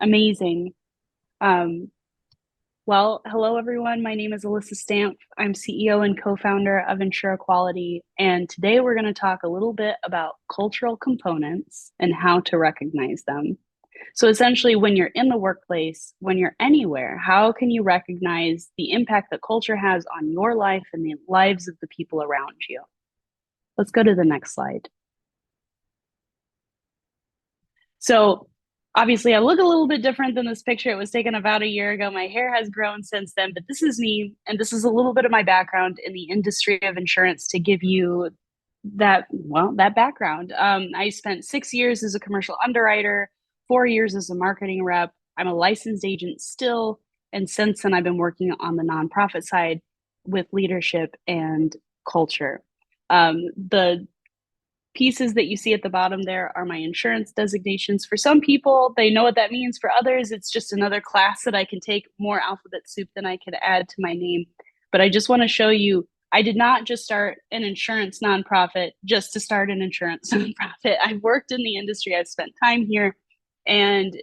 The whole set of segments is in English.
Amazing. Um, well, hello everyone. My name is Alyssa Stamp. I'm CEO and co-founder of Ensure Equality, and today we're going to talk a little bit about cultural components and how to recognize them. So essentially, when you're in the workplace, when you're anywhere, how can you recognize the impact that culture has on your life and the lives of the people around you? Let's go to the next slide. So obviously, I look a little bit different than this picture. It was taken about a year ago. My hair has grown since then, but this is me. And this is a little bit of my background in the industry of insurance to give you that background. I spent 6 years as a commercial underwriter, 4 years as a marketing rep. I'm a licensed agent still. And since then, I've been working on the nonprofit side with leadership and culture. The pieces that you see at the bottom there are my insurance designations. For some people, they know what that means. For others, it's just another class that I can take, more alphabet soup than I could add to my name. But I just want to show you, I did not just start an insurance nonprofit just to start an insurance nonprofit. I've worked in the industry, I've spent time here, and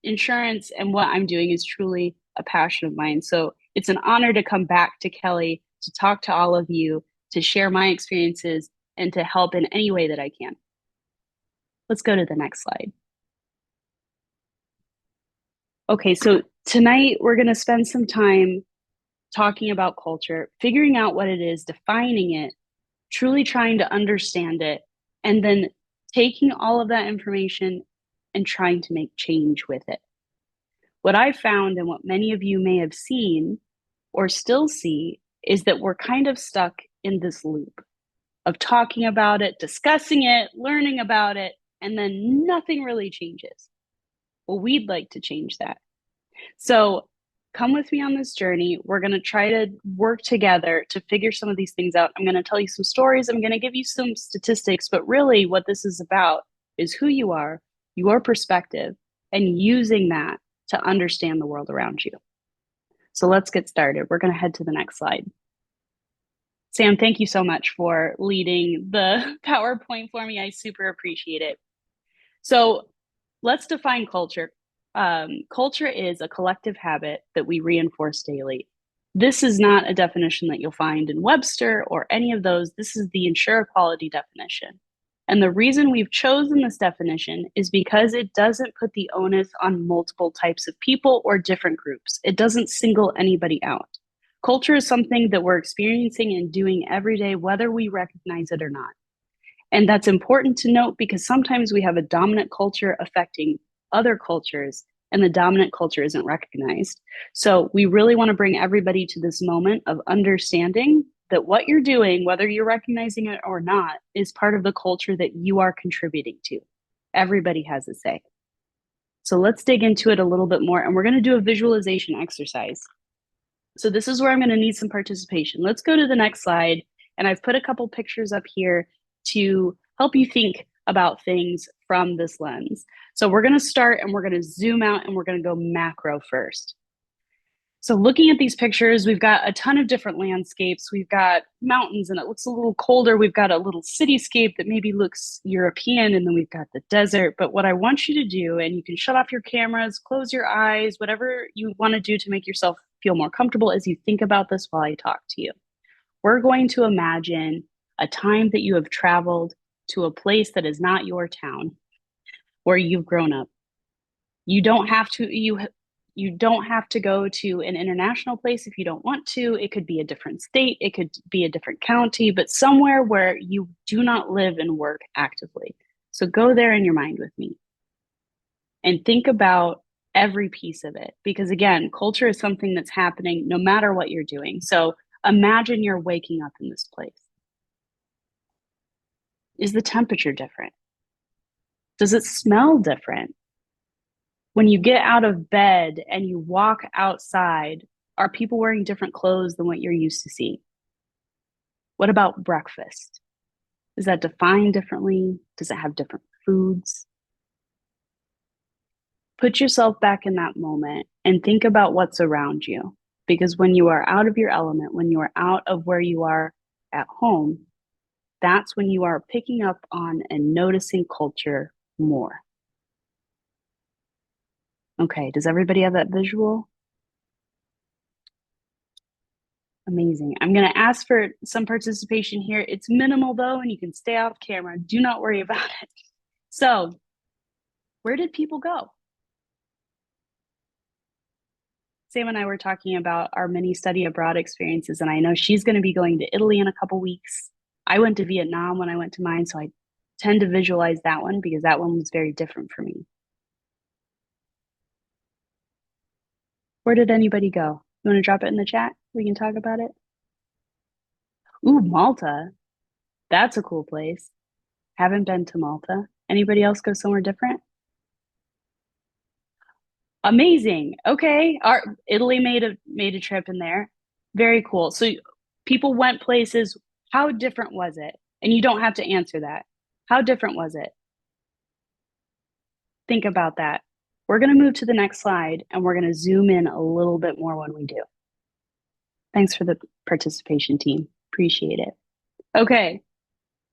insurance and what I'm doing is truly a passion of mine. So it's an honor to come back to Kelly, to talk to all of you, to share my experiences, and to help in any way that I can. Let's go to the next slide. Okay, so tonight we're going to spend some time talking about culture, figuring out what it is, defining it, truly trying to understand it, and then taking all of that information and trying to make change with it. What I found, and what many of you may have seen or still see, is that we're kind of stuck in this loop of talking about it, discussing it, learning about it, and then nothing really changes. Well, we'd like to change that. So come with me on this journey. We're going to try to work together to figure some of these things out. I'm going to tell you some stories. I'm going to give you some statistics, but really what this is about is who you are, your perspective, and using that to understand the world around you. So let's get started. We're going to head to the next slide. Sam, thank you so much for leading the PowerPoint for me. I super appreciate it. So let's define culture. Culture is a collective habit that we reinforce daily. This is not a definition that you'll find in Webster or any of those. This is the Ensure Equality definition. And the reason we've chosen this definition is because it doesn't put the onus on multiple types of people or different groups. It doesn't single anybody out. Culture is something that we're experiencing and doing every day, whether we recognize it or not. And that's important to note because sometimes we have a dominant culture affecting other cultures and the dominant culture isn't recognized. So we really want to bring everybody to this moment of understanding that what you're doing, whether you're recognizing it or not, is part of the culture that you are contributing to. Everybody has a say. So let's dig into it a little bit more, and we're going to do a visualization exercise. So this is where I'm going to need some participation. Let's go to the next slide. And I've put a couple pictures up here to help you think about things from this lens. So we're going to start and we're going to zoom out and we're going to go macro first. So looking at these pictures, we've got a ton of different landscapes. We've got mountains and it looks a little colder. We've got a little cityscape that maybe looks European, and then we've got the desert. But what I want you to do, and you can shut off your cameras, close your eyes, whatever you want to do to make yourself feel more comfortable as you think about this while I talk to you. We're going to imagine a time that you have traveled to a place that is not your town where you've grown up. You don't have to go to an international place if you don't want to. It could be a different state, it could be a different county, but somewhere where you do not live and work actively. So go there in your mind with me and think about every piece of it, because again, culture is something that's happening no matter what you're doing. So imagine you're waking up in this place. Is the temperature different? Does it smell different? When you get out of bed and you walk outside, are people wearing different clothes than what you're used to seeing? What about breakfast? Is that defined differently? Does it have different foods? Put yourself back in that moment and think about what's around you. Because when you are out of your element, when you are out of where you are at home, that's when you are picking up on and noticing culture more. Okay, does everybody have that visual? Amazing. I'm going to ask for some participation here. It's minimal though, and you can stay off camera. Do not worry about it. So, where did people go? Sam and I were talking about our mini study abroad experiences, and I know she's going to be going to Italy in a couple weeks. I went to Vietnam when I went to mine, so I tend to visualize that one because that one was very different for me. Where did anybody go? You want to drop it in the chat? We can talk about it. Ooh, Malta. That's a cool place. Haven't been to Malta. Anybody else go somewhere different? Amazing. Okay. Our Italy made a trip in there. Very cool. So people went places. How different was it? And you don't have to answer that. How different was it? Think about that. We're going to move to the next slide and we're going to zoom in a little bit more when we do. Thanks for the participation, team. Appreciate it. Okay.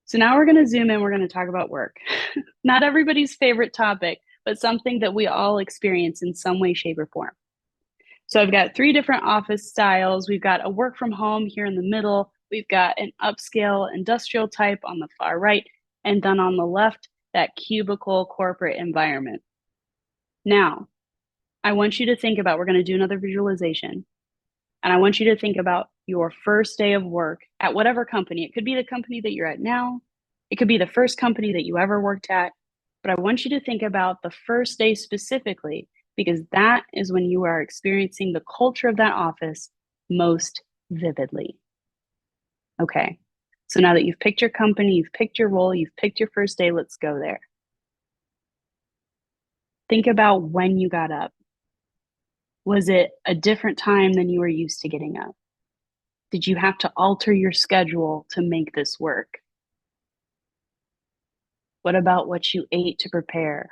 So now we're going to zoom in. We're going to talk about work. Not everybody's favorite topic, but something that we all experience in some way, shape, or form. So I've got three different office styles. We've got a work from home here in the middle. We've got an upscale industrial type on the far right. And then on the left, that cubicle corporate environment. Now, I want you to think about, we're going to do another visualization. And I want you to think about your first day of work at whatever company. It could be the company that you're at now. It could be the first company that you ever worked at. But I want you to think about the first day specifically, because that is when you are experiencing the culture of that office most vividly. Okay. So now that you've picked your company, you've picked your role, you've picked your first day, let's go there. Think about when you got up. Was it a different time than you were used to getting up? Did you have to alter your schedule to make this work? What about what you ate to prepare?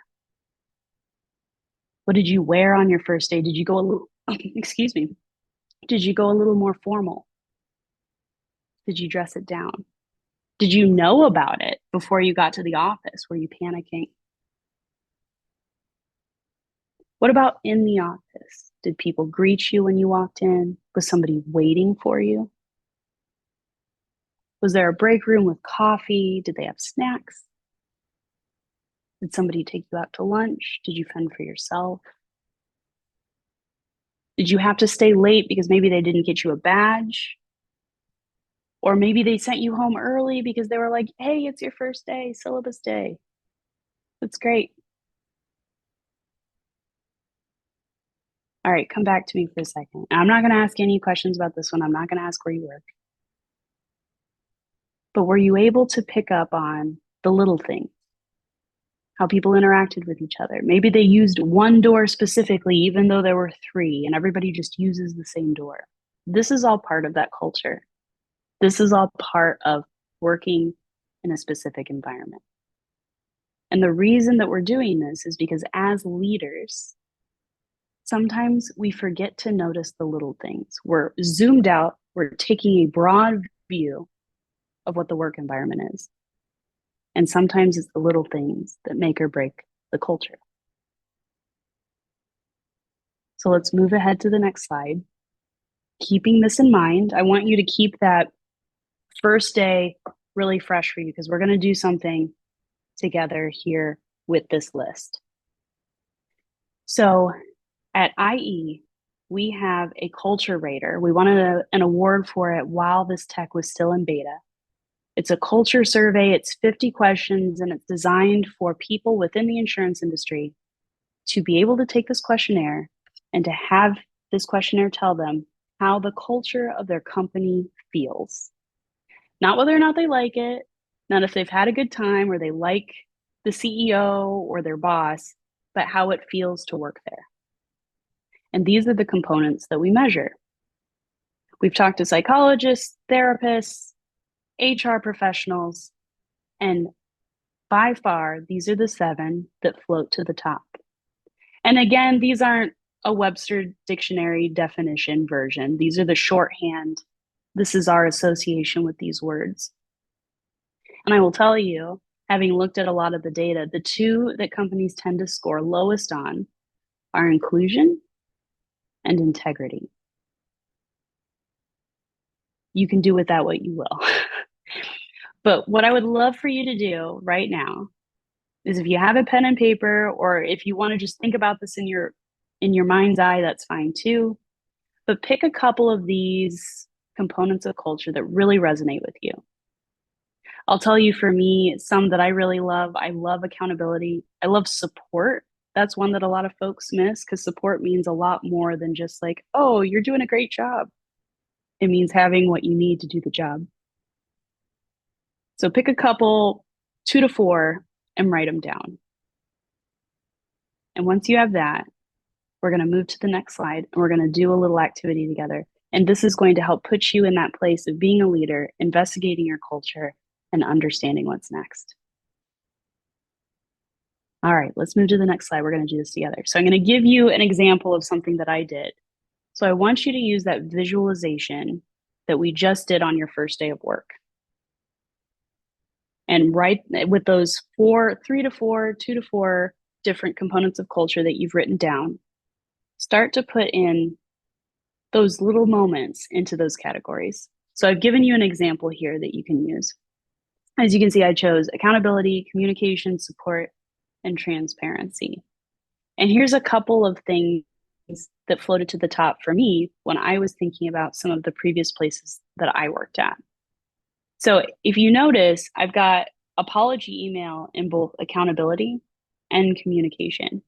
What did you wear on your first day? Did you go a little, excuse me, did you go a little more formal? Did you dress it down? Did you know about it before you got to the office? Were you panicking? What about in the office? Did people greet you when you walked in? Was somebody waiting for you? Was there a break room with coffee? Did they have snacks? Did somebody take you out to lunch? Did you fend for yourself? Did you have to stay late because maybe they didn't get you a badge? Or maybe they sent you home early because they were like, hey, it's your first day, syllabus day. That's great. All right, come back to me for a second. I'm not going to ask any questions about this one. I'm not going to ask where you work. But were you able to pick up on the little things? How people interacted with each other? Maybe they used one door specifically, even though there were three, and everybody just uses the same door. This is all part of that culture. This is all part of working in a specific environment. And the reason that we're doing this is because as leaders, sometimes we forget to notice the little things. We're zoomed out, we're taking a broad view of what the work environment is. And sometimes it's the little things that make or break the culture. So let's move ahead to the next slide. Keeping this in mind, I want you to keep that first day really fresh for you because we're going to do something together here with this list. So at IE, we have a culture rater. We wanted an award for it while this tech was still in beta. It's a culture survey. It's 50 questions, and it's designed for people within the insurance industry to be able to take this questionnaire and to have this questionnaire tell them how the culture of their company feels. Not whether or not they like it, not if they've had a good time or they like the CEO or their boss, but how it feels to work there. And these are the components that we measure. We've talked to psychologists, therapists, HR professionals, and by far, these are the 7 that float to the top. And again, these aren't a Webster Dictionary definition version. These are the shorthand. This is our association with these words. And I will tell you, having looked at a lot of the data, the 2 that companies tend to score lowest on are inclusion and integrity. You can do with that what you will. But what I would love for you to do right now is, if you have a pen and paper, or if you want to just think about this in your mind's eye, that's fine too. But pick a couple of these components of culture that really resonate with you. I'll tell you, for me, some that I really love. I love accountability. I love support. That's one that a lot of folks miss, because support means a lot more than just like, oh, you're doing a great job. It means having what you need to do the job. So pick a couple, 2 to 4, and write them down. And once you have that, we're going to move to the next slide, and we're going to do a little activity together. And this is going to help put you in that place of being a leader, investigating your culture, and understanding what's next. All right, let's move to the next slide. We're going to do this together. So I'm going to give you an example of something that I did. So I want you to use that visualization that we just did on your first day of work. And write with those 3 to 4, 2 to 4 different components of culture that you've written down. Start to put in those little moments into those categories. So I've given you an example here that you can use. As you can see, I chose accountability, communication, support, and transparency. And here's a couple of things that floated to the top for me when I was thinking about some of the previous places that I worked at. So if you notice, I've got apology email in both accountability and communication.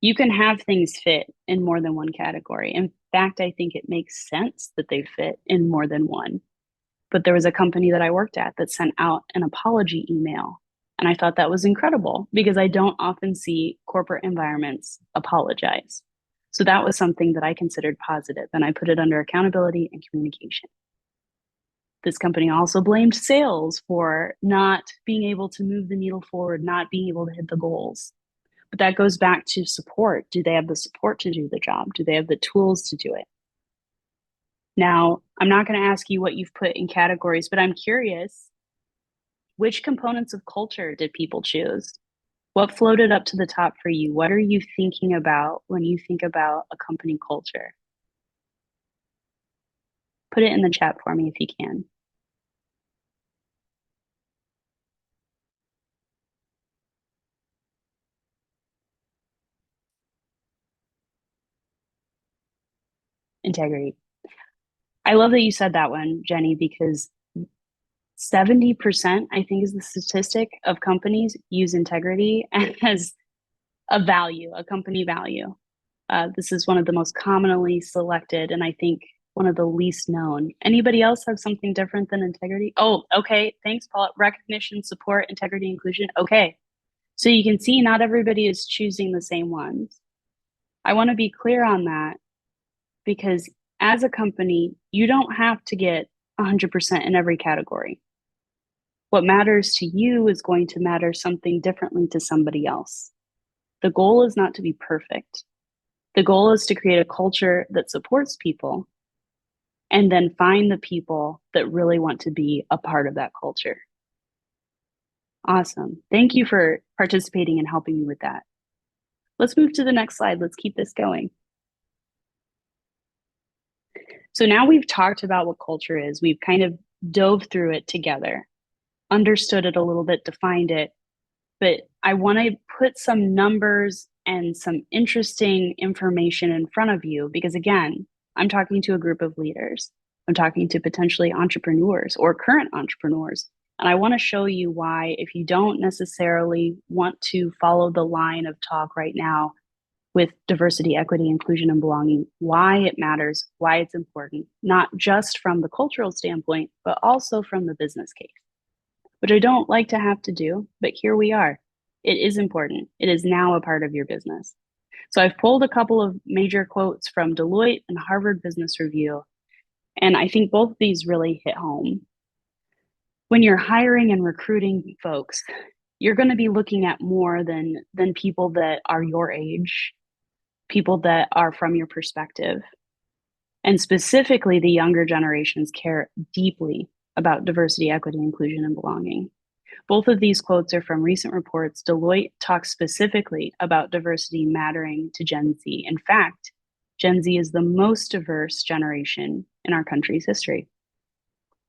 You can have things fit in more than one category. In fact, I think it makes sense that they fit in more than one. But there was a company that I worked at that sent out an apology email. And I thought that was incredible, because I don't often see corporate environments apologize. So that was something that I considered positive, and I put it under accountability and communication. This company also blamed sales for not being able to move the needle forward, not being able to hit the goals. But that goes back to support. Do they have the support to do the job? Do they have the tools to do it? Now, I'm not going to ask you what you've put in categories, but I'm curious, which components of culture did people choose? What floated up to the top for you? What are you thinking about when you think about a company culture? Put it in the chat for me if you can. Integrity. I love that you said that one, Jenny, because 70%, I think, is the statistic of companies use integrity as a value, a company value. This is one of the most commonly selected, and I think one of the least known. Anybody else have something different than integrity? Oh, okay. Thanks, Paul. Recognition, support, integrity, inclusion. Okay. So you can see not everybody is choosing the same ones. I want to be clear on that, because as a company, you don't have to get 100% in every category. What matters to you is going to matter something differently to somebody else. The goal is not to be perfect. The goal is to create a culture that supports people, and then find the people that really want to be a part of that culture. Awesome. Thank you for participating and helping me with that. Let's move to the next slide. Let's keep this going. So now we've talked about what culture is. We've kind of dove through it together, understood it a little bit, defined it. But I want to put some numbers and some interesting information in front of you, because again, I'm talking to a group of leaders. I'm talking to potentially entrepreneurs or current entrepreneurs. And I want to show you why, if you don't necessarily want to follow the line of talk right now with diversity, equity, inclusion, and belonging, why it matters, why it's important, not just from the cultural standpoint, but also from the business case, which I don't like to have to do, but here we are. It is important. It is now a part of your business. So I've pulled a couple of major quotes from Deloitte and Harvard Business Review, and I think both of these really hit home. When you're hiring and recruiting folks, you're going to be looking at more than people that are your age, people that are from your perspective. And specifically, the younger generations care deeply about diversity, equity, inclusion, and belonging. Both of these quotes are from recent reports. Deloitte talks specifically about diversity mattering to Gen Z. In fact, Gen Z is the most diverse generation in our country's history.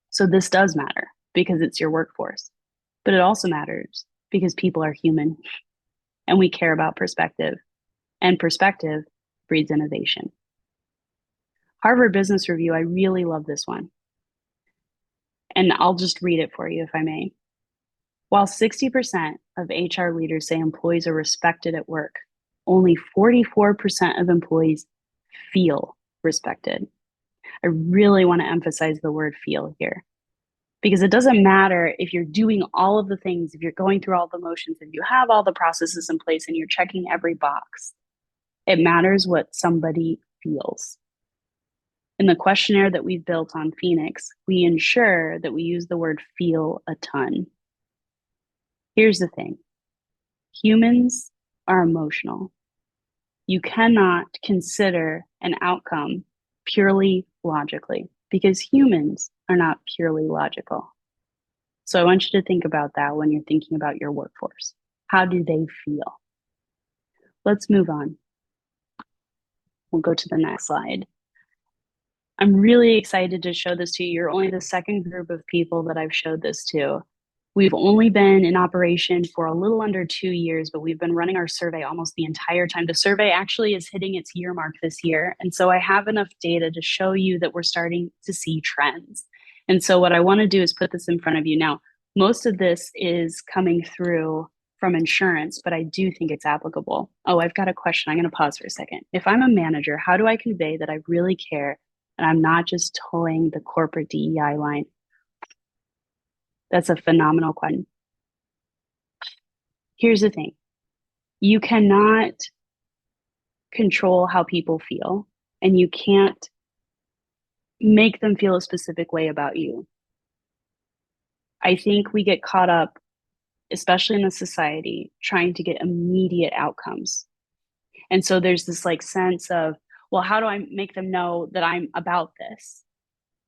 So this does matter because it's your workforce, but it also matters because people are human and we care about perspective, and perspective breeds innovation. Harvard Business Review, I really love this one. And I'll just read it for you if I may. While 60% of HR leaders say employees are respected at work, only 44% of employees feel respected. I really want to emphasize the word feel here because it doesn't matter if you're doing all of the things, if you're going through all the motions, if you have all the processes in place and you're checking every box. It matters what somebody feels. In the questionnaire that we've built on Phoenix, we ensure that we use the word feel a ton. Here's the thing. Humans are emotional. You cannot consider an outcome purely logically because humans are not purely logical. So I want you to think about that when you're thinking about your workforce. How do they feel? Let's move on. We'll go to the next slide. I'm really excited to show this to you. You're only the second group of people that I've showed this to. We've only been in operation for a little under 2 years, but we've been running our survey almost the entire time. The survey actually is hitting its year mark this year. And so I have enough data to show you that we're starting to see trends. And so what I want to do is put this in front of you. Now, most of this is coming through from insurance, but I do think it's applicable. Oh, I've got a question. I'm going to pause for a second. If I'm a manager, how do I convey that I really care and I'm not just towing the corporate DEI line? That's a phenomenal question. Here's the thing. You cannot control how people feel, and you can't make them feel a specific way about you. I think we get caught up, especially in the society, trying to get immediate outcomes. And so there's this like sense of, well, how do I make them know that I'm about this?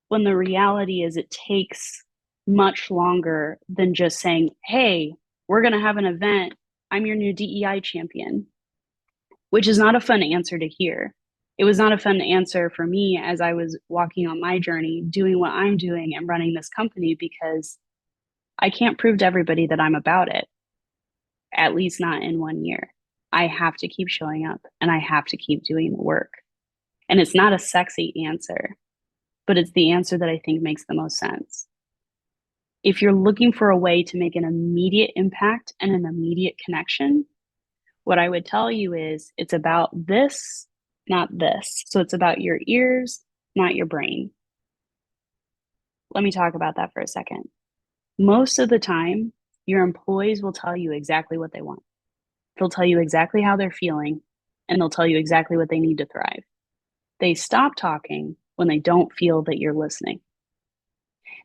When the reality is it takes much longer than just saying, hey, we're going to have an event. I'm your new DEI champion, which is not a fun answer to hear. It was not a fun answer for me as I was walking on my journey, doing what I'm doing and running this company, because I can't prove to everybody that I'm about it, at least not in 1 year. I have to keep showing up and I have to keep doing the work. And it's not a sexy answer, but it's the answer that I think makes the most sense. If you're looking for a way to make an immediate impact and an immediate connection, what I would tell you is it's about this, not this. So it's about your ears, not your brain. Let me talk about that for a second. Most of the time, your employees will tell you exactly what they want. They'll tell you exactly how they're feeling, and they'll tell you exactly what they need to thrive. They stop talking when they don't feel that you're listening.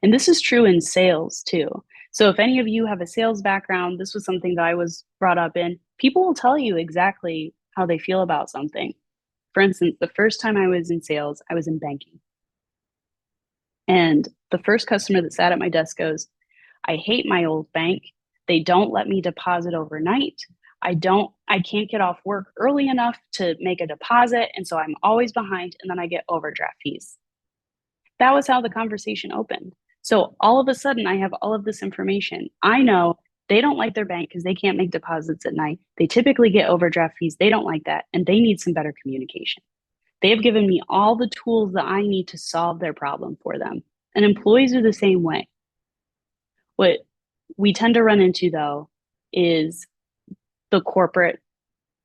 And this is true in sales too. So if any of you have a sales background, this was something that I was brought up in. People will tell you exactly how they feel about something. For instance, the first time I was in sales, I was in banking. And the first customer that sat at my desk goes, I hate my old bank. They don't let me deposit overnight. I can't get off work early enough to make a deposit. And so I'm always behind, and then I get overdraft fees. That was how the conversation opened. So all of a sudden, I have all of this information. I know they don't like their bank because they can't make deposits at night. They typically get overdraft fees. They don't like that, and they need some better communication. They have given me all the tools that I need to solve their problem for them. And employees are the same way. What we tend to run into, though, is the corporate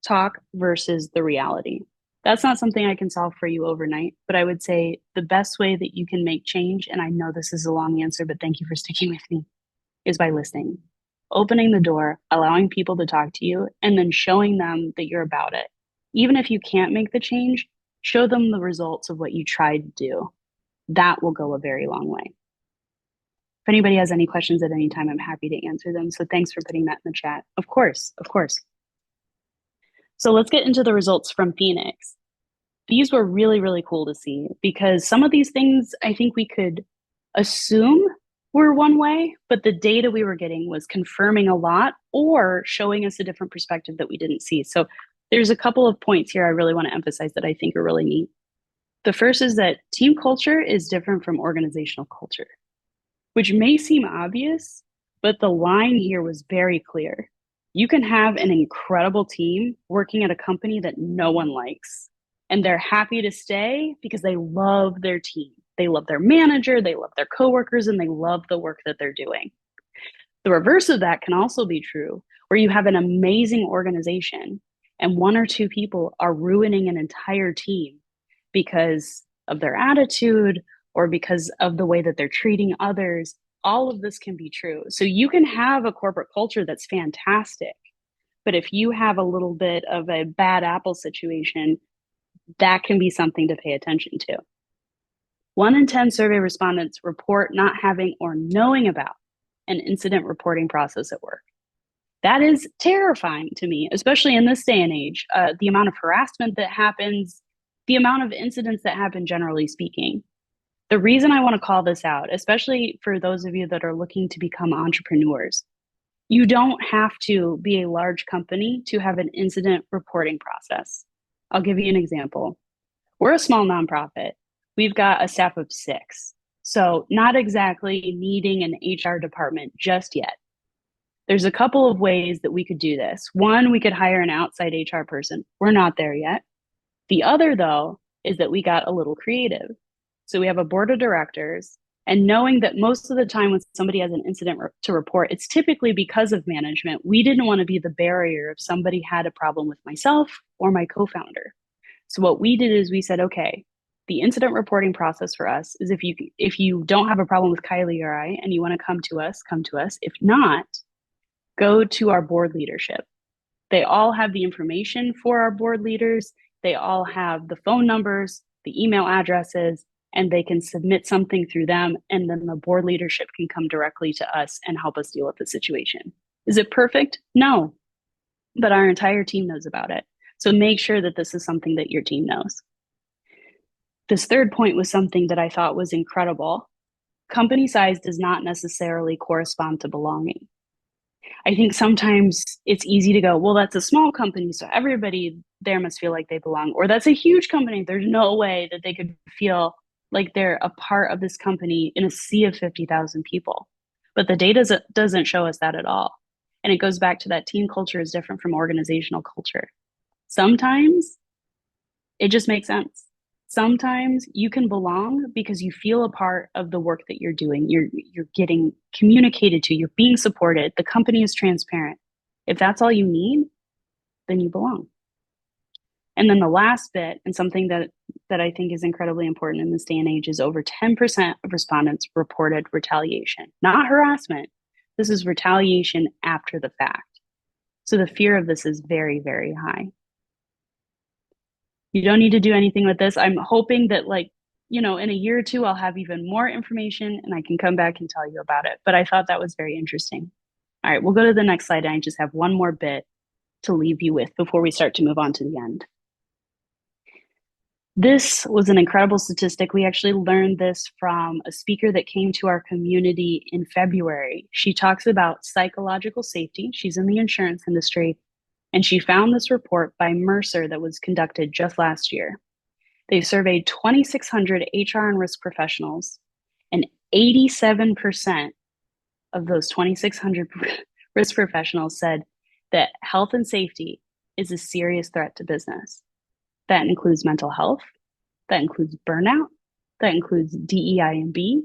talk versus the reality. That's not something I can solve for you overnight, but I would say the best way that you can make change, and I know this is a long answer, but thank you for sticking with me, is by listening, opening the door, allowing people to talk to you, and then showing them that you're about it. Even if you can't make the change, show them the results of what you tried to do. That will go a very long way. If anybody has any questions at any time, I'm happy to answer them. So thanks for putting that in the chat. Of course, of course. So let's get into the results from Phoenix. These were really, really cool to see because some of these things I think we could assume, were one way, but the data we were getting was confirming a lot or showing us a different perspective that we didn't see. So there's a couple of points here I really want to emphasize that I think are really neat. The first is that team culture is different from organizational culture, which may seem obvious, but the line here was very clear. You can have an incredible team working at a company that no one likes, and they're happy to stay because they love their team. They love their manager, they love their coworkers, and they love the work that they're doing. The reverse of that can also be true, where you have an amazing organization and one or two people are ruining an entire team because of their attitude or because of the way that they're treating others. All of this can be true. So you can have a corporate culture that's fantastic, but if you have a little bit of a bad apple situation, that can be something to pay attention to. 1 in 10 survey respondents report not having or knowing about an incident reporting process at work. That is terrifying to me, especially in this day and age. The amount of harassment that happens, the amount of incidents that happen, generally speaking. The reason I want to call this out, especially for those of you that are looking to become entrepreneurs, you don't have to be a large company to have an incident reporting process. I'll give you an example. We're a small nonprofit. We've got a staff of 6. So not exactly needing an HR department just yet. There's a couple of ways that we could do this. One, we could hire an outside HR person. We're not there yet. The other, though, is that we got a little creative. So we have a board of directors, and knowing that most of the time when somebody has an incident to report, it's typically because of management. We didn't want to be the barrier if somebody had a problem with myself or my co-founder. So what we did is we said, okay, the incident reporting process for us is if you don't have a problem with Kylie or I and you want to come to us, come to us. If not, go to our board leadership. They all have the information for our board leaders. They all have the phone numbers, the email addresses, and they can submit something through them. And then the board leadership can come directly to us and help us deal with the situation. Is it perfect? No, but our entire team knows about it. So make sure that this is something that your team knows. This third point was something that I thought was incredible. Company size does not necessarily correspond to belonging. I think sometimes it's easy to go, well, that's a small company, so everybody there must feel like they belong. Or that's a huge company. There's no way that they could feel like they're a part of this company in a sea of 50,000 people. But the data doesn't show us that at all. And it goes back to that team culture is different from organizational culture. Sometimes it just makes sense. Sometimes you can belong because you feel a part of the work that you're doing. You're getting communicated to, you're being supported, the company is transparent. If that's all you need, then you belong. And then the last bit, and something that I think is incredibly important in this day and age, is over 10% of respondents reported retaliation, not harassment. This is retaliation after the fact. So the fear of this is very, very high. You don't need to do anything with this. I'm hoping that in a year or two, I'll have even more information and I can come back and tell you about it. But I thought that was very interesting. All right, we'll go to the next slide. And I just have one more bit to leave you with before we start to move on to the end. This was an incredible statistic. We actually learned this from a speaker that came to our community in February. She talks about psychological safety. She's in the insurance industry. And she found this report by Mercer that was conducted just last year. They surveyed 2,600 HR and risk professionals, and 87% of those 2,600 risk professionals said that health and safety is a serious threat to business. That includes mental health, that includes burnout, that includes DEI and B.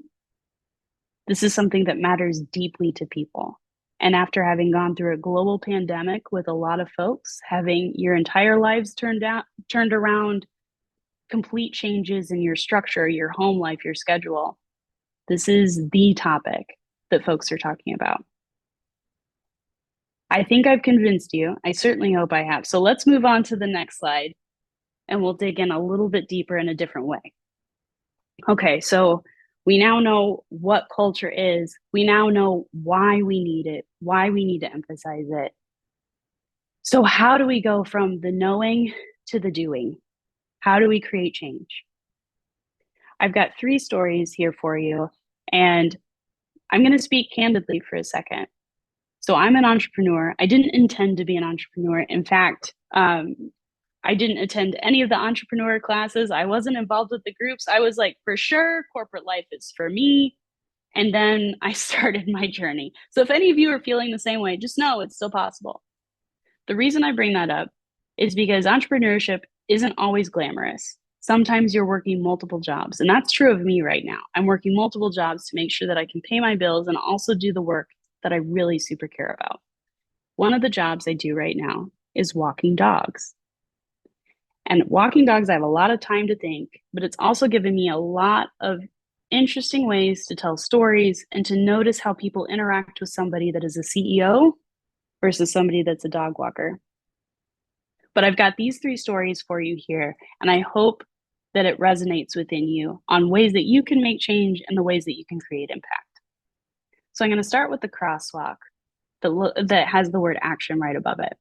This is something that matters deeply to people. And after having gone through a global pandemic with a lot of folks, having your entire lives turned around, complete changes in your structure, your home life, your schedule, this is the topic that folks are talking about. I think I've convinced you. I certainly hope I have. So let's move on to the next slide and we'll dig in a little bit deeper in a different way. Okay, so we now know what culture is. We now know why we need it, why we need to emphasize it. So how do we go from the knowing to the doing? How do we create change? I've got 3 stories here for you. And I'm going to speak candidly for a second. So I'm an entrepreneur. I didn't intend to be an entrepreneur. In fact, I didn't attend any of the entrepreneur classes. I wasn't involved with the groups. I was like, for sure, corporate life is for me. And then I started my journey. So if any of you are feeling the same way, just know it's still possible. The reason I bring that up is because entrepreneurship isn't always glamorous. Sometimes you're working multiple jobs. And that's true of me right now. I'm working multiple jobs to make sure that I can pay my bills and also do the work that I really super care about. One of the jobs I do right now is walking dogs. And walking dogs, I have a lot of time to think, but it's also given me a lot of interesting ways to tell stories and to notice how people interact with somebody that is a CEO versus somebody that's a dog walker. But I've got these three stories for you here, and I hope that it resonates within you on ways that you can make change and the ways that you can create impact. So I'm going to start with the crosswalk that has the word action right above it.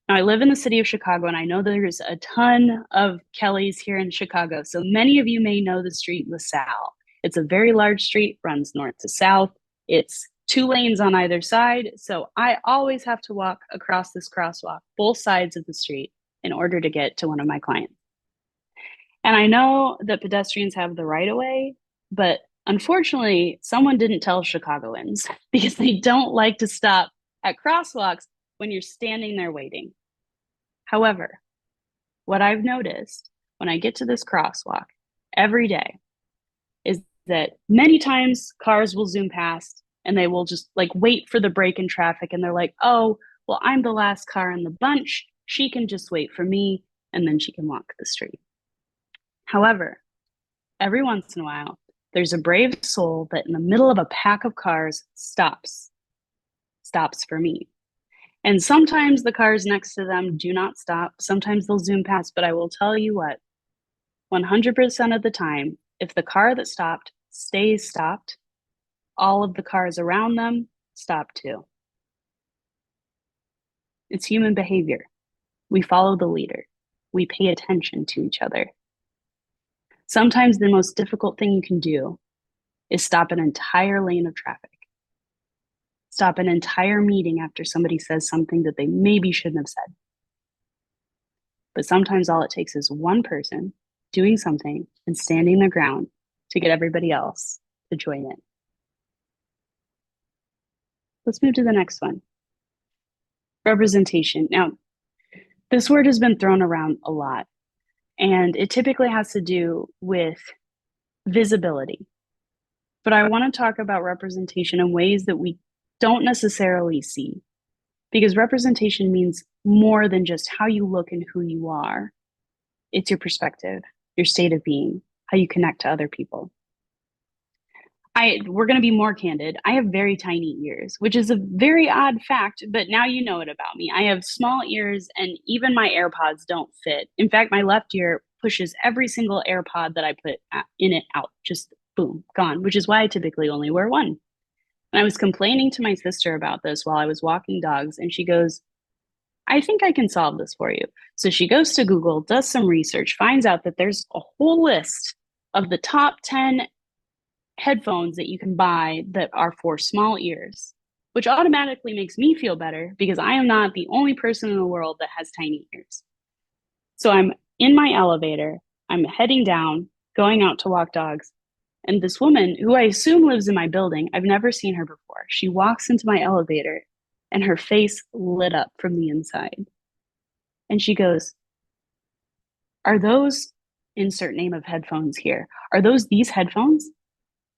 Now, I live in the city of Chicago, and I know there's a ton of Kellys here in Chicago. So many of you may know the street LaSalle. It's a very large street, runs north to south. It's 2 lanes on either side. So I always have to walk across this crosswalk, both sides of the street, in order to get to one of my clients. And I know that pedestrians have the right of way, but unfortunately, someone didn't tell Chicagoans because they don't like to stop at crosswalks when you're standing there waiting. However, what I've noticed when I get to this crosswalk every day is that many times cars will zoom past and they will just like wait for the break in traffic and they're like, oh, well, I'm the last car in the bunch. She can just wait for me and then she can walk the street. However, every once in a while, there's a brave soul that in the middle of a pack of cars stops for me. And sometimes the cars next to them do not stop. Sometimes they'll zoom past, but I will tell you what, 100% of the time, if the car that stopped stays stopped, all of the cars around them stop too. It's human behavior. We follow the leader. We pay attention to each other. Sometimes the most difficult thing you can do is stop an entire lane of traffic. Stop an entire meeting after somebody says something that they maybe shouldn't have said. But sometimes all it takes is one person doing something and standing their ground to get everybody else to join in. Let's move to the next one. Representation. Now, this word has been thrown around a lot, and it typically has to do with visibility. But I want to talk about representation in ways that we don't necessarily see, because representation means more than just how you look and who you are. It's your perspective, your state of being, how you connect to other people. We're going to be more candid. I have very tiny ears, which is a very odd fact, but now you know it about me. I have small ears and even my AirPods don't fit. In fact, my left ear pushes every single AirPod that I put in it out, just boom, gone, which is why I typically only wear one. And I was complaining to my sister about this while I was walking dogs, and she goes, I think I can solve this for you. So she goes to Google, does some research, finds out that there's a whole list of the top 10 headphones that you can buy that are for small ears, which automatically makes me feel better because I am not the only person in the world that has tiny ears. So I'm in my elevator, I'm heading down, going out to walk dogs. And this woman, who I assume lives in my building, I've never seen her before. She walks into my elevator and her face lit up from the inside. And she goes, are those, insert name of headphones here, are those these headphones?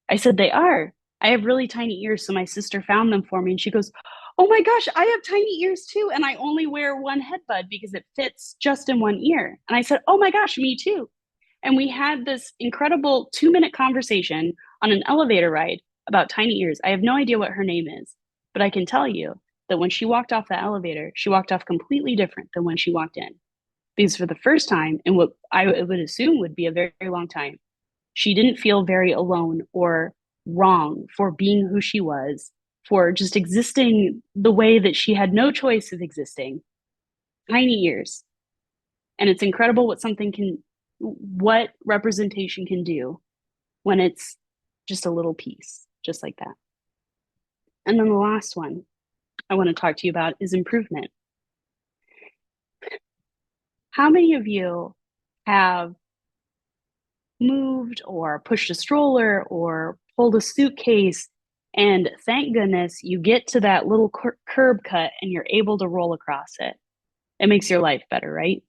I said, they are. I have really tiny ears, so my sister found them for me. And she goes, oh my gosh, I have tiny ears too. And I only wear one headbud because it fits just in one ear. And I said, oh my gosh, me too. And we had this incredible 2-minute conversation on an elevator ride about tiny ears. I have no idea what her name is, but I can tell you that when she walked off the elevator, she walked off completely different than when she walked in. Because for the first time, in what I would assume would be a very, very long time, she didn't feel very alone or wrong for being who she was, for just existing the way that she had no choice of existing. Tiny ears. And it's incredible what representation can do when it's just a little piece, just like that. And then the last one I want to talk to you about is improvement. How many of you have moved or pushed a stroller or pulled a suitcase, and thank goodness you get to that little curb cut and you're able to roll across it? It makes your life better, right?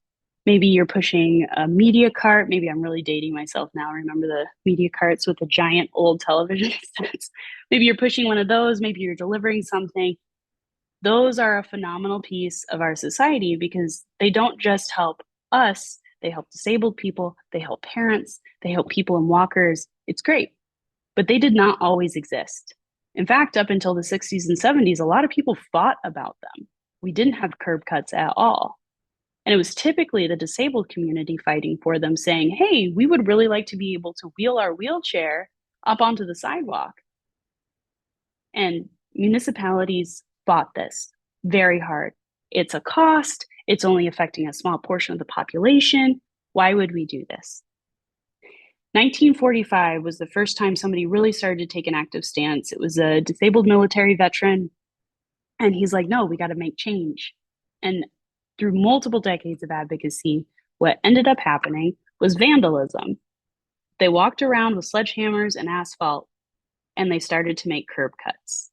Maybe you're pushing a media cart. Maybe I'm really dating myself now. Remember the media carts with the giant old television sets? Maybe you're pushing one of those. Maybe you're delivering something. Those are a phenomenal piece of our society because they don't just help us, they help disabled people, they help parents, they help people in walkers. It's great, but they did not always exist. In fact, up until the 60s and 70s, a lot of people fought about them. We didn't have curb cuts at all. And it was typically the disabled community fighting for them, saying, hey, we would really like to be able to wheel our wheelchair up onto the sidewalk. And municipalities fought this very hard. It's a cost. It's only affecting a small portion of the population. Why would we do this? 1945 was the first time somebody really started to take an active stance. It was a disabled military veteran. And he's like, no, we got to make change. And through multiple decades of advocacy, what ended up happening was vandalism. They walked around with sledgehammers and asphalt, and they started to make curb cuts.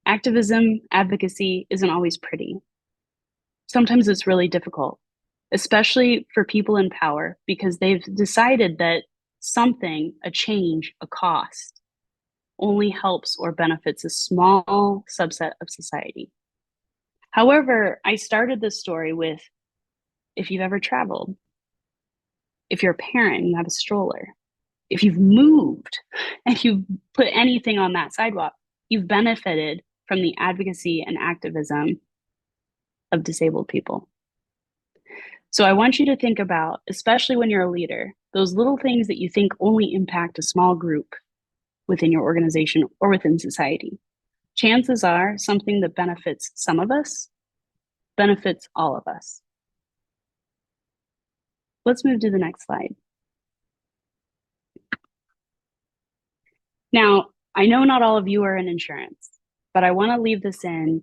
Activism, advocacy isn't always pretty. Sometimes it's really difficult, especially for people in power, because they've decided that something, a change, a cost, only helps or benefits a small subset of society. However, I started this story with, if you've ever traveled, if you're a parent and you have a stroller, if you've moved and you've put anything on that sidewalk, you've benefited from the advocacy and activism of disabled people. So I want you to think about, especially when you're a leader, those little things that you think only impact a small group within your organization or within society. Chances are something that benefits some of us benefits all of us. Let's move to the next slide. Now, I know not all of you are in insurance, but I want to leave this in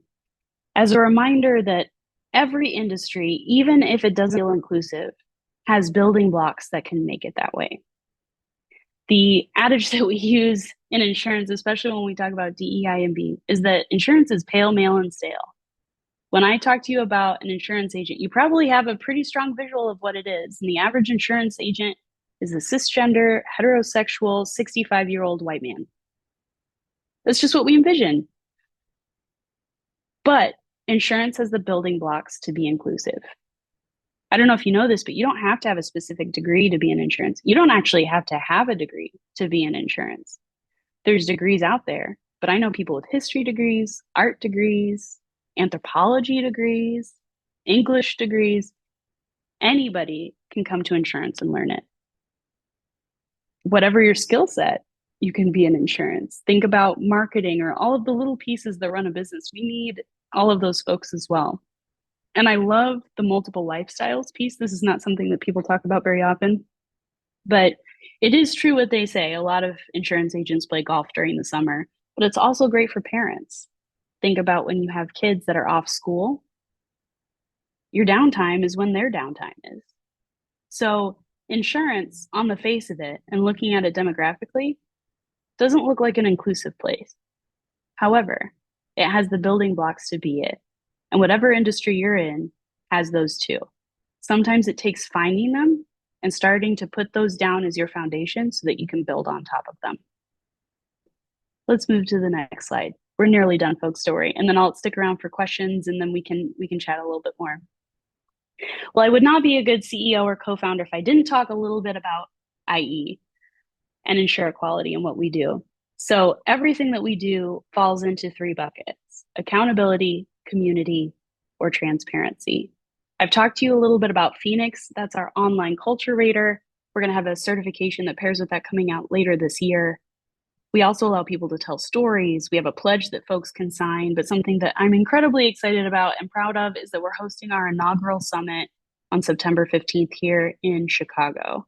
as a reminder that every industry, even if it doesn't feel inclusive, has building blocks that can make it that way. The adage that we use in insurance, especially when we talk about DEI and B, is that insurance is pale, male, and stale. When I talk to you about an insurance agent, you probably have a pretty strong visual of what it is. And the average insurance agent is a cisgender, heterosexual, 65-year-old white man. That's just what we envision. But insurance has the building blocks to be inclusive. I don't know if you know this, but you don't have to have a specific degree to be in insurance. You don't actually have to have a degree to be in insurance. There's degrees out there, but I know people with history degrees, art degrees, anthropology degrees, English degrees. Anybody can come to insurance and learn it. Whatever your skill set, you can be in insurance. Think about marketing or all of the little pieces that run a business. We need all of those folks as well. And I love the multiple lifestyles piece. This is not something that people talk about very often, but it is true what they say. A lot of insurance agents play golf during the summer, but it's also great for parents. Think about when you have kids that are off school, your downtime is when their downtime is. So insurance, on the face of it and looking at it demographically, doesn't look like an inclusive place. However, it has the building blocks to be it. And whatever industry you're in has those too. Sometimes it takes finding them and starting to put those down as your foundation so that you can build on top of them. Let's move to the next slide. We're nearly done, folks, story, and then I'll stick around for questions and then we can chat a little bit more. Well, I would not be a good CEO or co-founder if I didn't talk a little bit about IE and ensure equality in what we do. So everything that we do falls into three buckets: accountability, community, or transparency. I've talked to you a little bit about Phoenix. That's our online culture rater. We're going to have a certification that pairs with that coming out later this year. We also allow people to tell stories. We have a pledge that folks can sign, but something that I'm incredibly excited about and proud of is that we're hosting our inaugural summit on September 15th here in Chicago.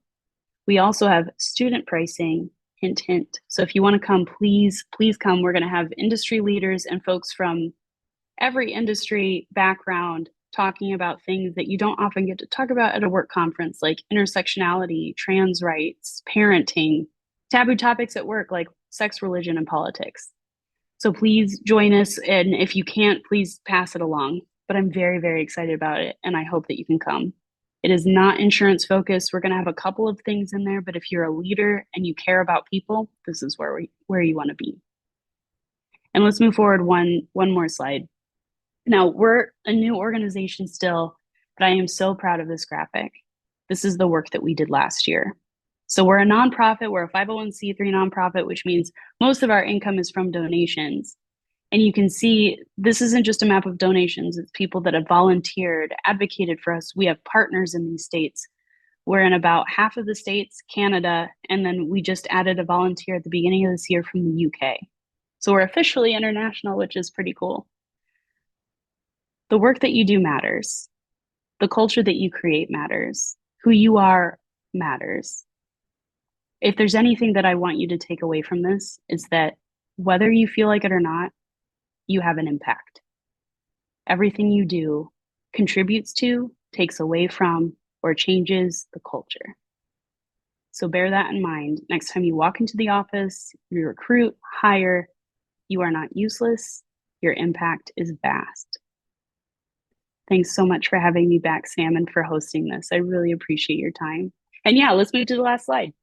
We also have student pricing Hint, hint. So if you want to come, please, please come. We're going to have industry leaders and folks from every industry background talking about things that you don't often get to talk about at a work conference, like intersectionality, trans rights, parenting, taboo topics at work like sex, religion, and politics. So please join us. And if you can't, please pass it along. But I'm very, very excited about it. And I hope that you can come. It is not insurance focused. We're going to have a couple of things in there, but if you're a leader and you care about people, this is where you want to be. And let's move forward one more slide. Now, we're a new organization still, but I am so proud of this graphic. This is the work that we did last year. So we're a nonprofit, we're a 501c3 nonprofit, which means most of our income is from donations. And you can see this isn't just a map of donations, it's people that have volunteered, advocated for us. We have partners in these states. We're in about half of the states, Canada, and then we just added a volunteer at the beginning of this year from the UK. So we're officially international, which is pretty cool. The work that you do matters. The culture that you create matters. Who you are matters. If there's anything that I want you to take away from this, is that whether you feel like it or not, you have an impact. Everything you do contributes to, takes away from, or changes the culture. So bear that in mind. Next time you walk into the office, you recruit, hire, you are not useless. Your impact is vast. Thanks so much for having me back, Sam, and for hosting this. I really appreciate your time. And yeah, let's move to the last slide.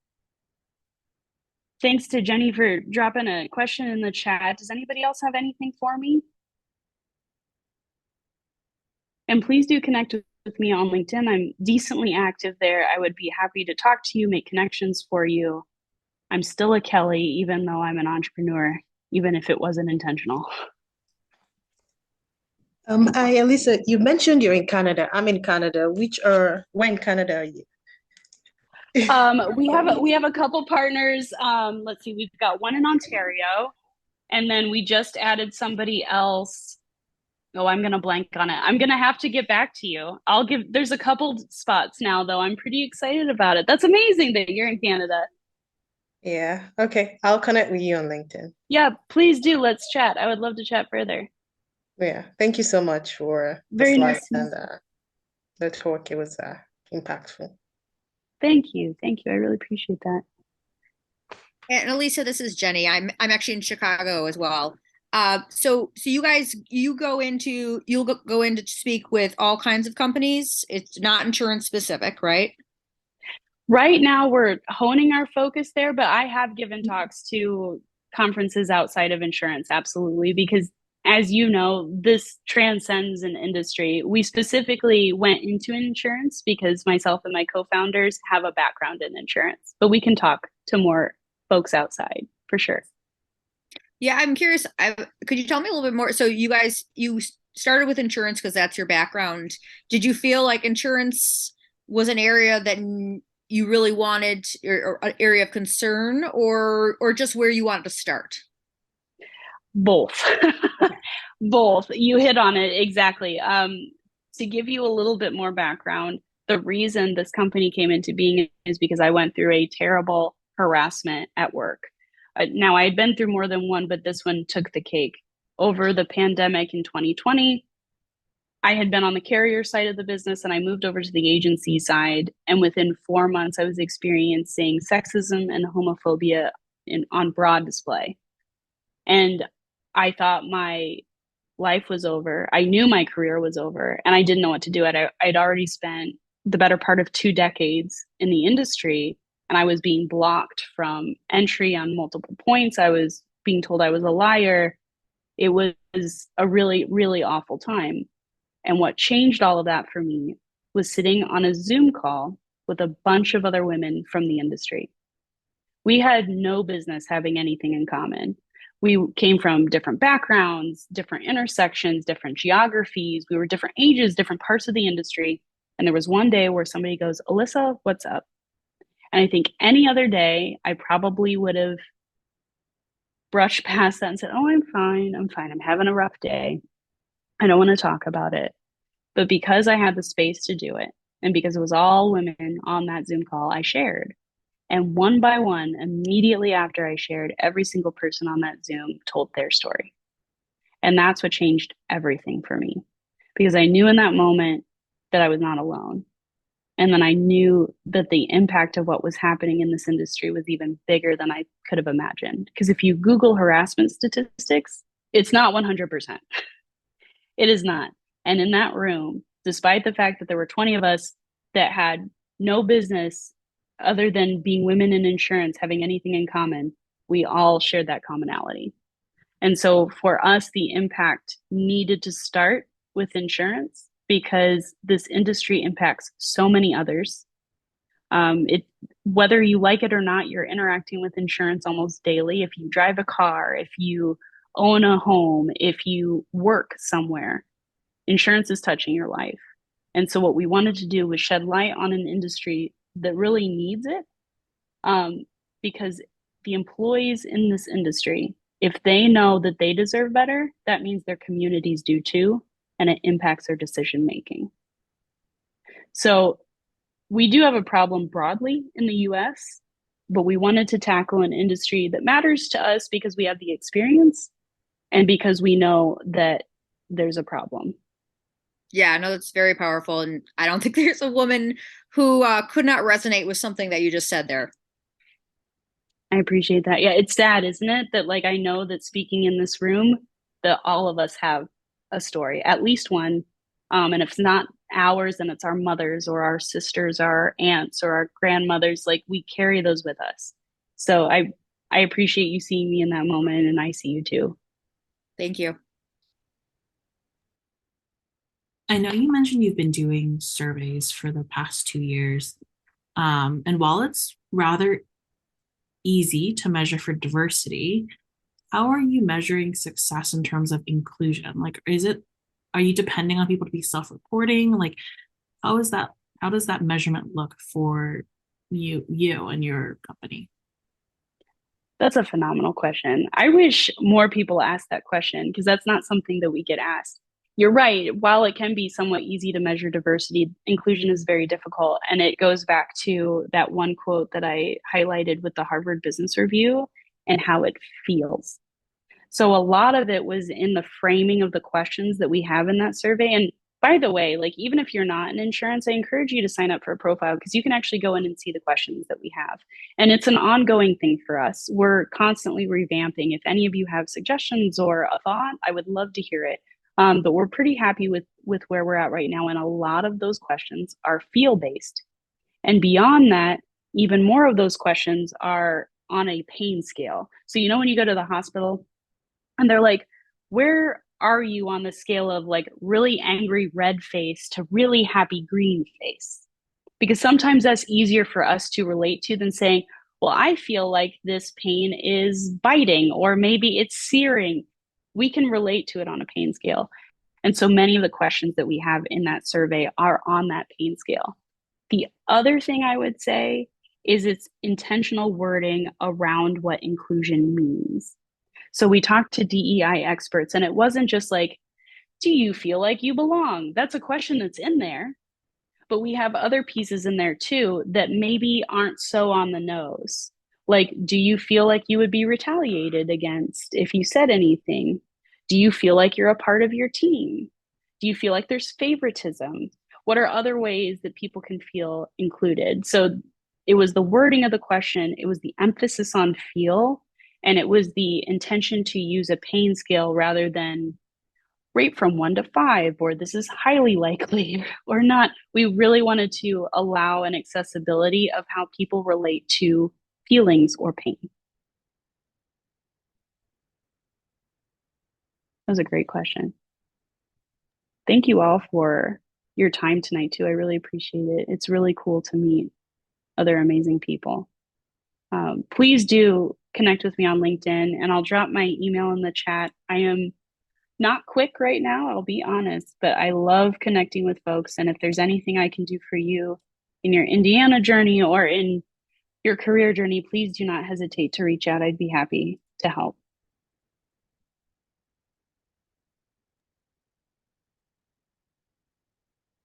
Thanks to Jenny for dropping a question in the chat. Does anybody else have anything for me? And please do connect with me on LinkedIn. I'm decently active there. I would be happy to talk to you, make connections for you. I'm still a Kelly, even though I'm an entrepreneur, even if it wasn't intentional. Hi, Elisa, you mentioned you're in Canada. I'm in Canada. Where in Canada are you? We have a couple partners. Let's see, we've got one in Ontario, and then we just added somebody else. Oh, I'm gonna blank on it. I'm gonna have to get back to you. There's a couple spots now, though. I'm pretty excited about it. That's amazing that you're in Canada. Yeah, okay. I'll connect with you on LinkedIn. Yeah, please do. Let's chat. I would love to chat further. Yeah, thank you so much for the Very slide nice. and the talk. It was impactful. Thank you. Thank you. I really appreciate that. And Elisa, this is Jenny. I'm actually in Chicago as well. So you guys you'll go in to speak with all kinds of companies. It's not insurance specific, right? Right now, we're honing our focus there, but I have given talks to conferences outside of insurance, absolutely, because as you know, this transcends an industry. We specifically went into insurance because myself and my co-founders have a background in insurance, but we can talk to more folks outside for sure. Yeah, I'm curious. Could you tell me a little bit more? So you started with insurance because that's your background. Did you feel like insurance was an area that you really wanted, or an area of concern, or just where you wanted to start? Both. Both. You hit on it exactly. To give you a little bit more background, the reason this company came into being is because I went through a terrible harassment at work. Now, I had been through more than one, but this one took the cake. Over the pandemic in 2020, I had been on the carrier side of the business and I moved over to the agency side. And within 4 months, I was experiencing sexism and homophobia on broad display. And I thought my life was over. I knew my career was over and I didn't know what to do. I'd already spent the better part of 2 decades in the industry and I was being blocked from entry on multiple points. I was being told I was a liar. It was a really, really awful time. And what changed all of that for me was sitting on a Zoom call with a bunch of other women from the industry. We had no business having anything in common. We came from different backgrounds, different intersections, different geographies. We were different ages, different parts of the industry. And there was one day where somebody goes, Alyssa, what's up? And I think any other day, I probably would have brushed past that and said, oh, I'm fine. I'm having a rough day. I don't want to talk about it. But because I had the space to do it, and because it was all women on that Zoom call, I shared. And one by one, immediately after I shared, every single person on that Zoom told their story. And that's what changed everything for me because I knew in that moment that I was not alone. And then I knew that the impact of what was happening in this industry was even bigger than I could have imagined. Because if you Google harassment statistics, it's not 100%. It is not. And in that room, despite the fact that there were 20 of us that had no business other than being women in insurance having anything in common, we all shared that commonality. And so for us, the impact needed to start with insurance because this industry impacts so many others. It whether you like it or not, you're interacting with insurance almost daily. If you drive a car, if you own a home, if you work somewhere, insurance is touching your life. And so what we wanted to do was shed light on an industry that really needs it, um, because the employees in this industry, if they know that they deserve better, that means their communities do too, and it impacts their decision making. So we do have a problem broadly in the US, but we wanted to tackle an industry that matters to us because we have the experience and because we know that there's a problem. Yeah, no, that's very powerful. And I don't think there's a woman who could not resonate with something that you just said there. I appreciate that. Yeah, it's sad, isn't it? That like I know that speaking in this room, that all of us have a story, at least one. And if it's not ours, then it's our mothers or our sisters, or our aunts or our grandmothers. Like we carry those with us. So I appreciate you seeing me in that moment, and I see you too. Thank you. I know you mentioned you've been doing surveys for the past 2 years. And while it's rather easy to measure for diversity, how are you measuring success in terms of inclusion? Like, are you depending on people to be self-reporting? Like, how does that measurement look for you and your company? That's a phenomenal question. I wish more people asked that question because that's not something that we get asked. You're right. While it can be somewhat easy to measure diversity, inclusion is very difficult. And it goes back to that one quote that I highlighted with the Harvard Business Review and how it feels. So a lot of it was in the framing of the questions that we have in that survey. And by the way, like even if you're not in insurance, I encourage you to sign up for a profile because you can actually go in and see the questions that we have. And it's an ongoing thing for us. We're constantly revamping. If any of you have suggestions or a thought, I would love to hear it. But we're pretty happy with where we're at right now. And a lot of those questions are feel based. And beyond that, even more of those questions are on a pain scale. So, you know, when you go to the hospital, and they're like, where are you on the scale of like really angry red face to really happy green face? Because sometimes that's easier for us to relate to than saying, well, I feel like this pain is biting or maybe it's searing. We can relate to it on a pain scale. And so many of the questions that we have in that survey are on that pain scale. The other thing I would say is it's intentional wording around what inclusion means. So we talked to DEI experts, and it wasn't just like, do you feel like you belong? That's a question that's in there. But we have other pieces in there too that maybe aren't so on the nose. Like, do you feel like you would be retaliated against if you said anything? Do you feel like you're a part of your team? Do you feel like there's favoritism? What are other ways that people can feel included? So it was the wording of the question, it was the emphasis on feel, and it was the intention to use a pain scale rather than rate from 1 to 5, or this is highly likely or not. We really wanted to allow an accessibility of how people relate to feelings or pain. That was a great question. Thank you all for your time tonight, too. I really appreciate it. It's really cool to meet other amazing people. Please do connect with me on LinkedIn, and I'll drop my email in the chat. I am not quick right now, I'll be honest, but I love connecting with folks. And if there's anything I can do for you in your Indiana journey or in your career journey, please do not hesitate to reach out. I'd be happy to help.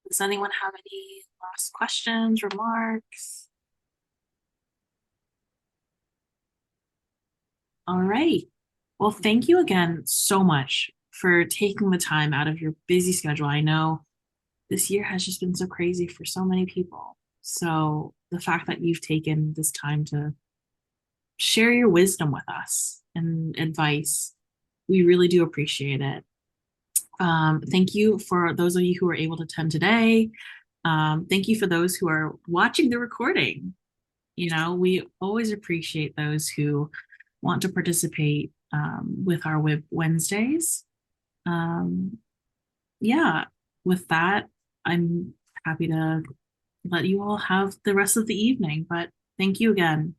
Does anyone have any last questions, remarks? All right. Well, thank you again so much for taking the time out of your busy schedule. I know this year has just been so crazy for so many people. So the fact that you've taken this time to share your wisdom with us and advice, we really do appreciate it. Thank you for those of you who were able to attend today. Thank you for those who are watching the recording. You know, we always appreciate those who want to participate with our WiB Wednesdays. Um, yeah, with that, I'm happy to let you all have the rest of the evening, but thank you again.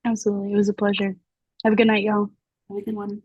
Absolutely. It was a pleasure. Have a good night, y'all. Have a good one.